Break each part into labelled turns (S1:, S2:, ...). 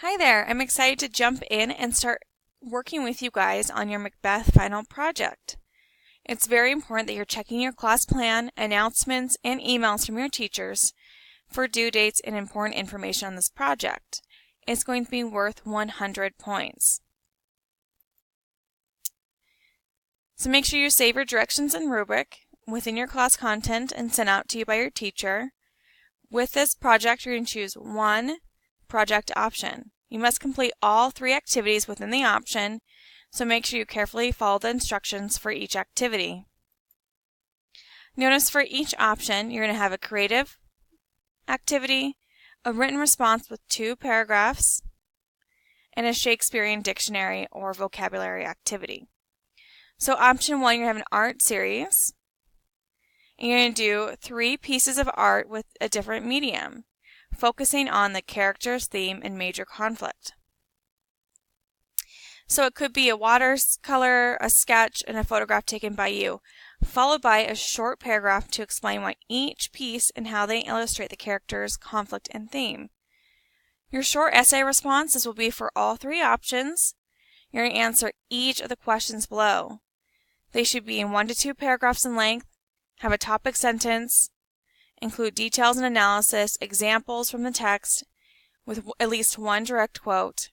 S1: Hi there, I'm excited to jump in and start working with you guys on your Macbeth final project. It's very important that you're checking your class plan, announcements, and emails from your teachers for due dates and important information on this project. It's going to be worth 100 points. So make sure you save your directions and rubric within your class content and sent out to you by your teacher. With this project, you're going to choose one project option. You must complete all 3 activities within the option, so make sure you carefully follow the instructions for each activity. Notice for each option, you're going to have a creative activity, a written response with 2 paragraphs, and a Shakespearean dictionary or vocabulary activity. So option 1, you're going to have an art series, and you're going to do 3 pieces of art with a different medium, focusing on the character's theme and major conflict. So it could be a watercolor, a sketch, and a photograph taken by you, followed by a short paragraph to explain why each piece and how they illustrate the character's conflict and theme. Your short essay responses will be for all 3 options. You're going to answer each of the questions below. They should be in 1 to 2 paragraphs in length, have a topic sentence, include details and analysis, examples from the text with at least 1 direct quote,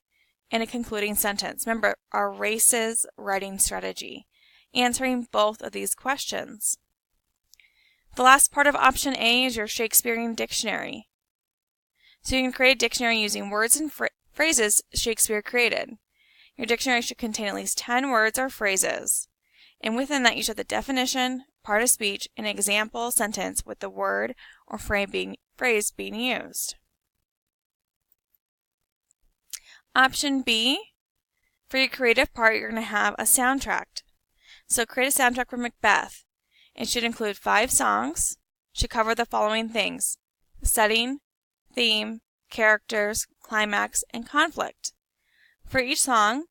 S1: and a concluding sentence. Remember, our races writing strategy, answering both of these questions. The last part of option A is your Shakespearean dictionary. So you can create a dictionary using words and phrases Shakespeare created. Your dictionary should contain at least 10 words or phrases, and within that you should have the definition, part of speech, and example sentence with the word or phrase being used. Option B, for your creative part, you're going to have a soundtrack. So create a soundtrack for Macbeth. It should include 5 songs, should cover the following things: setting, theme, characters, climax, and conflict. For each song,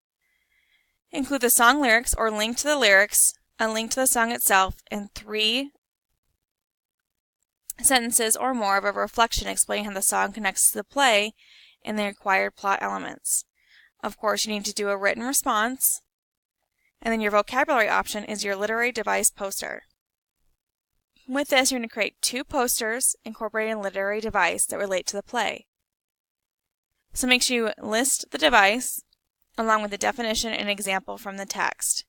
S1: include the song lyrics or link to the lyrics, a link to the song itself, and 3 sentences or more of a reflection explaining how the song connects to the play and the required plot elements. Of course, you need to do a written response, and then your vocabulary option is your literary device poster. With this, you're going to create 2 posters incorporating a literary device that relate to the play. So make sure you list the device along with the definition and example from the text.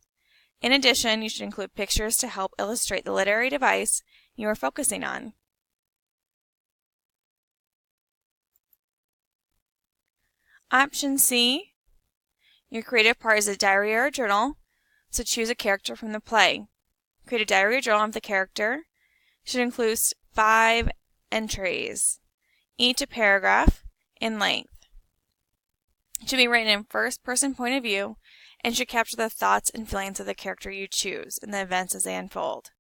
S1: In addition, you should include pictures to help illustrate the literary device you are focusing on. Option C, your creative part is a diary or a journal, so choose a character from the play. Create a diary or journal of the character. It should include 5 entries, each a paragraph in length. It should be written in first-person point of view and should capture the thoughts and feelings of the character you choose and the events as they unfold.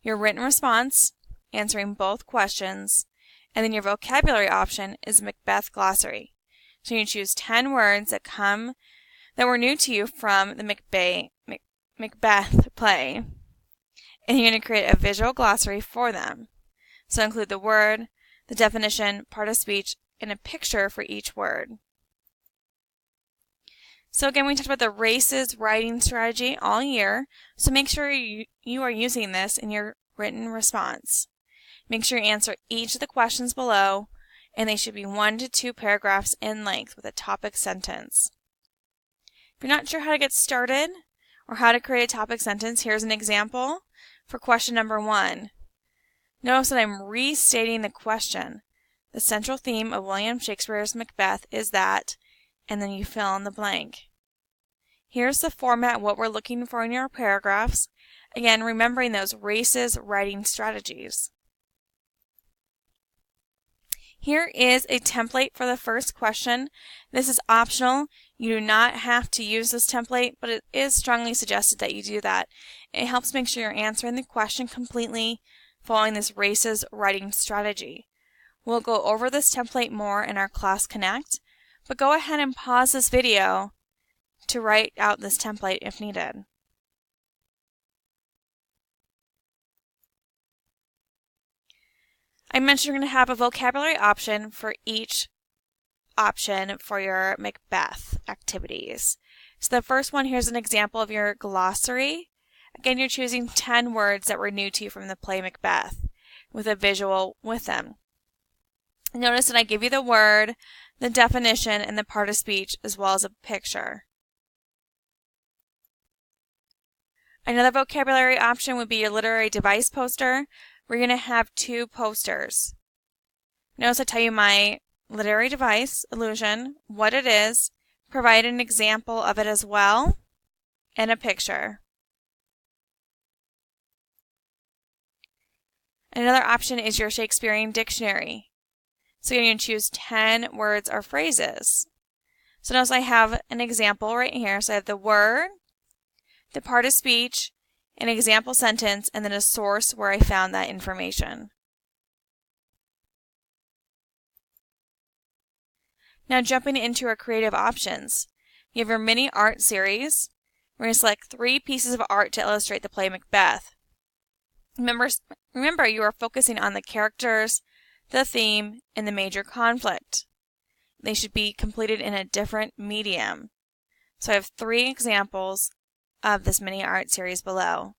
S1: Your written response, answering both questions, and then your vocabulary option is Macbeth glossary. So you choose 10 words that were new to you from the Macbeth play, and you're going to create a visual glossary for them. So include the word, the definition, part of speech, and a picture for each word. So again, we talked about the races writing strategy all year, so make sure you are using this in your written response. Make sure you answer each of the questions below, and they should be 1 to 2 paragraphs in length with a topic sentence. If you're not sure how to get started or how to create a topic sentence, here's an example for question number 1. Notice that I'm restating the question. The central theme of William Shakespeare's Macbeth is that, and then you fill in the blank. Here's the format, what we're looking for in your paragraphs. Again, remembering those races writing strategies. Here is a template for the first question. This is optional. You do not have to use this template, but it is strongly suggested that you do that. It helps make sure you're answering the question completely, following this races writing strategy. We'll go over this template more in our Class Connect, but go ahead and pause this video to write out this template if needed. I mentioned you're going to have a vocabulary option for each option for your Macbeth activities. So the first one, here's an example of your glossary. Again, you're choosing 10 words that were new to you from the play Macbeth with a visual with them. Notice that I give you the word, the definition, and the part of speech, as well as a picture. Another vocabulary option would be your literary device poster. We're going to have 2 posters. Notice I tell you my literary device, illusion, what it is, provide an example of it as well, and a picture. Another option is your Shakespearean dictionary. So you're going to choose 10 words or phrases. So notice I have an example right here. So I have the word, the part of speech, an example sentence, and then a source where I found that information. Now jumping into our creative options. You have your mini art series. We're going to select 3 pieces of art to illustrate the play Macbeth. Remember, you are focusing on the characters, the theme, and the major conflict. They should be completed in a different medium. So I have 3 examples of this mini art series below.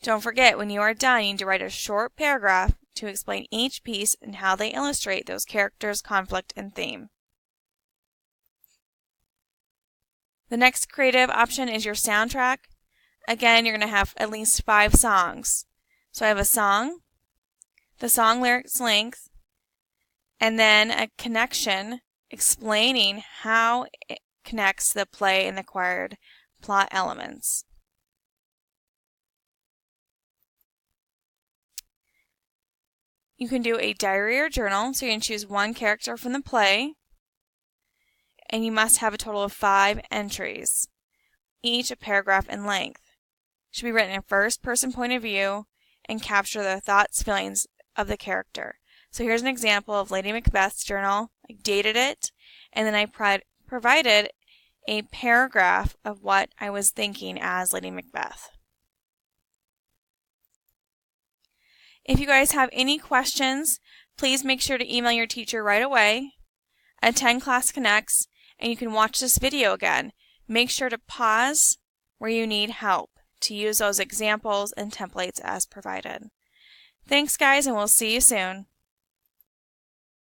S1: Don't forget, when you are done, you need to write a short paragraph to explain each piece and how they illustrate those characters, conflict, and theme. The next creative option is your soundtrack. Again, you're going to have at least 5 songs. So I have a song, the song lyrics length, and then a connection explaining how it connects to the play and the acquired plot elements. You can do a diary or journal, so you can choose 1 character from the play, and you must have a total of 5 entries, each a paragraph in length. It should be written in first-person point of view and capture the thoughts, feelings of the character. So here's an example of Lady Macbeth's journal. I dated it, and then I provided a paragraph of what I was thinking as Lady Macbeth. If you guys have any questions, please make sure to email your teacher right away. Attend Class Connects, and you can watch this video again. Make sure to pause where you need help to use those examples and templates as provided. Thanks, guys, and we'll see you soon.